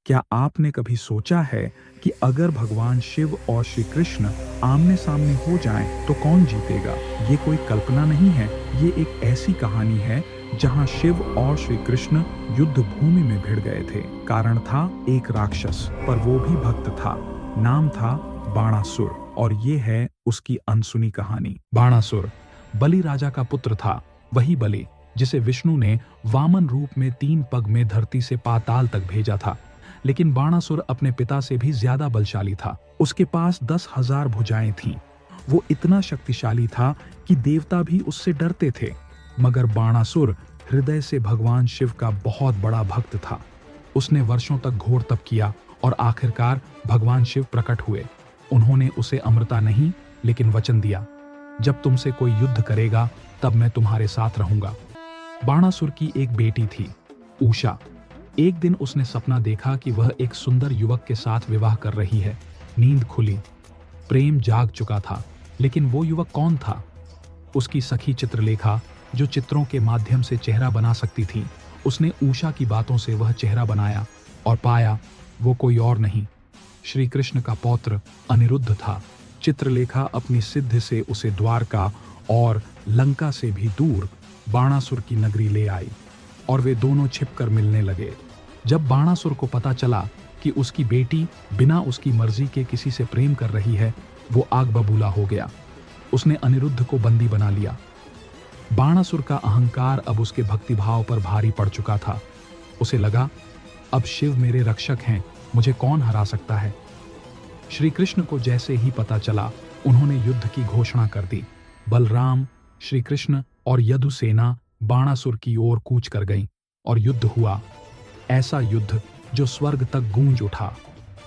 क्या आपने कभी सोचा है कि अगर भगवान शिव और श्री कृष्ण आमने सामने हो जाएं तो कौन जीतेगा? ये कोई कल्पना नहीं है, ये एक ऐसी कहानी है जहां शिव और श्री कृष्ण युद्ध भूमि में भिड़ गए थे। कारण था एक राक्षस, पर वो भी भक्त था। नाम था बाणासुर, और ये है उसकी अनसुनी कहानी। बाणासुर बलि राजा का पुत्र था, वही बलि जिसे विष्णु ने वामन रूप में 3 पग में धरती से पाताल तक भेजा था। लेकिन बाणासुर अपने पिता से भी ज्यादा बलशाली था। उसके पास 10,000 भुजाएं थीं। वो इतना शक्तिशाली था कि देवता भी उससे डरते थे। मगर बाणासुर हृदय से भगवान शिव का बहुत बड़ा भक्त था। उसने वर्षों तक घोर तप किया और आखिरकार भगवान शिव प्रकट हुए। उन्होंने उसे अमृता नहीं, लेकिन वचन दिया, जब तुमसे कोई युद्ध करेगा तब मैं तुम्हारे साथ रहूंगा। बाणासुर की एक बेटी थी, उषा। एक दिन उसने सपना देखा कि वह एक सुंदर युवक के साथ विवाह कर रही है। नींद खुली, प्रेम जाग चुका था, लेकिन वो युवक कौन था? उसकी सखी चित्रलेखा, जो चित्रों के माध्यम से चेहरा बना सकती थी। उसने उषा की बातों से वह चेहरा बनाया और पाया वो कोई और नहीं, श्री कृष्ण का पौत्र अनिरुद्ध था। चित्रलेखा अपनी सिद्धि से उसे द्वारका और लंका से भी दूर बाणासुर की नगरी ले आई और वे दोनों छिपकर मिलने लगे। जब बाणासुर को पता चला कि उसकी बेटी बिना उसकी मर्जी के किसी से प्रेम कर रही है, वो आग बबूला हो गया। उसने अनिरुद्ध को बंदी बना लिया। बाणासुर का अहंकार अब उसके भक्तिभाव पर भारी पड़ चुका था। उसे लगा, अब शिव मेरे रक्षक हैं, मुझे कौन हरा सकता है? श्री कृष्ण को जैसे ही पता चला, उन्होंने युद्ध की घोषणा कर दी। बलराम, श्री कृष्ण और यदु सेना बाणासुर की ओर कूच कर गईं और युद्ध हुआ। ऐसा युद्ध जो स्वर्ग तक गूंज उठा।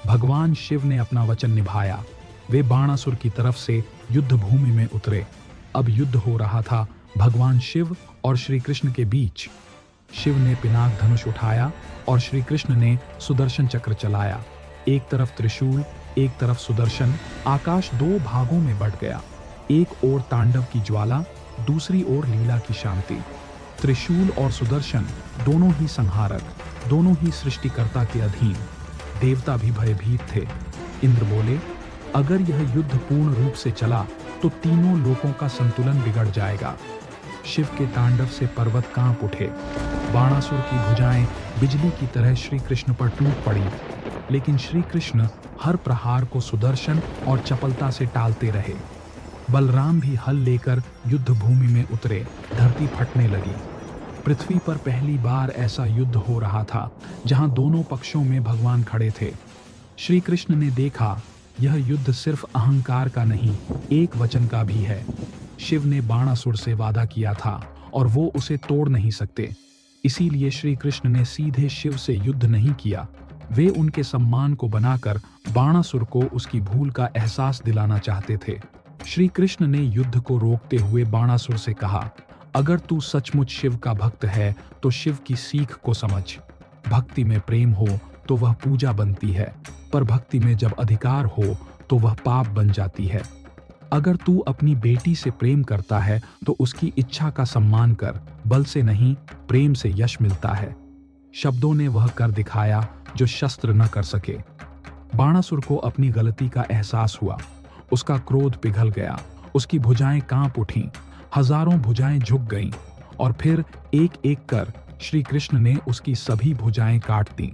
भगवान शिव ने अपना वचन निभाया। वे बाणासुर की तरफ से युद्ध भूमि में उतरे। अब युद्ध हो रहा था भगवान शिव और श्री कृष्ण के बीच। शिव ने पिनाक धनुष उठाया और श्री कृष्ण ने सुदर्शन चक्र चलाया। एक तरफ त्रिशूल, एक तरफ सुदर्शन। आकाश 2 भागों में बंट गया। एक ओर तांडव की ज्वाला, दूसरी ओर लीला की शांति। त्रिशूल और सुदर्शन दोनों ही संहारक, दोनों ही सृष्टिकर्ता के अधीन। देवता भी भयभीत थे। इंद्र बोले, अगर यह युद्ध पूर्ण रूप से चला तो तीनों लोकों का संतुलन बिगड़ जाएगा। शिव के तांडव से पर्वत कांप उठे। बाणासुर की भुजाएं बिजली की तरह श्री कृष्ण पर टूट पड़ी, लेकिन श्री कृष्ण हर प्रहार को सुदर्शन और चपलता से टालते रहे। बलराम भी हल लेकर युद्ध भूमि में उतरे। धरती फटने लगी। पृथ्वी पर पहली बार ऐसा युद्ध हो रहा था जहां दोनों पक्षों में भगवान खड़े थे। श्री कृष्ण ने देखा, यह युद्ध सिर्फ अहंकार का नहीं, एक वचन का भी है। शिव ने बाणासुर से वादा किया था और वो उसे तोड़ नहीं सकते। इसीलिए श्री कृष्ण ने सीधे शिव से युद्ध नहीं किया। वे उनके सम्मान को बनाकर बाणासुर को उसकी भूल का एहसास दिलाना चाहते थे। श्री कृष्ण ने युद्ध को रोकते हुए बाणासुर से कहा, अगर तू सचमुच शिव का भक्त है तो शिव की सीख को समझ। भक्ति में प्रेम हो तो वह पूजा बनती है, पर भक्ति में जब अधिकार हो तो वह पाप बन जाती है। अगर तू अपनी बेटी से प्रेम करता है तो उसकी इच्छा का सम्मान कर। बल से नहीं, प्रेम से यश मिलता है। शब्दों ने वह कर दिखाया जो शस्त्र न कर सके। बाणासुर को अपनी गलती का एहसास हुआ। उसका क्रोध पिघल गया। उसकी भुजाएं कांप उठीं। हजारों भुजाएं झुक गईं और फिर एक एक कर श्री कृष्ण ने उसकी सभी भुजाएं काट दीं।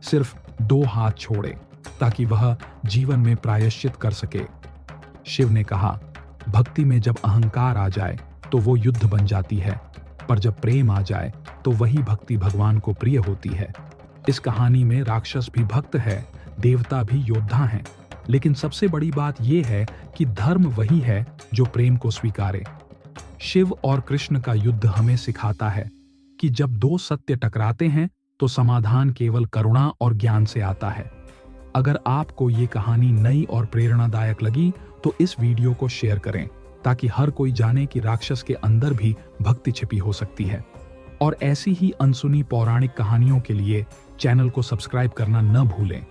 सिर्फ 2 हाथ छोड़े ताकि वह जीवन में प्रायश्चित कर सके। शिव ने कहा, भक्ति में जब अहंकार आ जाए तो वो युद्ध बन जाती है, पर जब प्रेम आ जाए तो वही भक्ति भगवान को प्रिय होती है। इस कहानी में राक्षस भी भक्त है, देवता भी योद्धा हैं, लेकिन सबसे बड़ी बात यह है कि धर्म वही है जो प्रेम को स्वीकारे। शिव और कृष्ण का युद्ध हमें सिखाता है कि जब 2 सत्य टकराते हैं तो समाधान केवल करुणा और ज्ञान से आता है। अगर आपको ये कहानी नई और प्रेरणादायक लगी तो इस वीडियो को शेयर करें, ताकि हर कोई जाने कि राक्षस के अंदर भी भक्ति छिपी हो सकती है। और ऐसी ही अनसुनी पौराणिक कहानियों के लिए चैनल को सब्सक्राइब करना न भूलें।